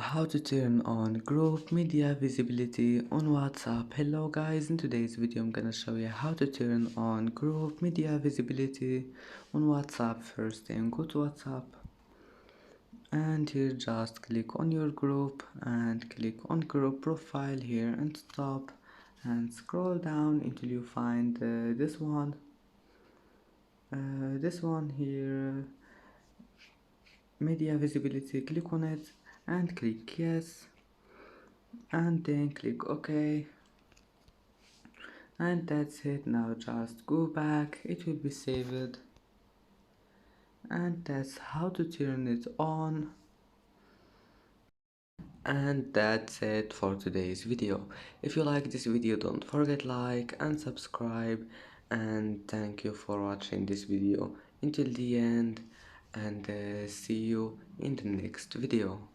How to turn on group media visibility on WhatsApp. Hello guys, in today's video I'm gonna show you how to turn on group media visibility on WhatsApp. First thing, go to WhatsApp and here just click on your group and click on group profile here and stop and scroll down until you find this one here, media visibility. Click on it and click yes and then click OK, and that's it. Now just go back, it will be saved, and that's how to turn it on. And that's it for today's video. If you like this video, don't forget like and subscribe, and thank you for watching this video until the end, and see you in the next video.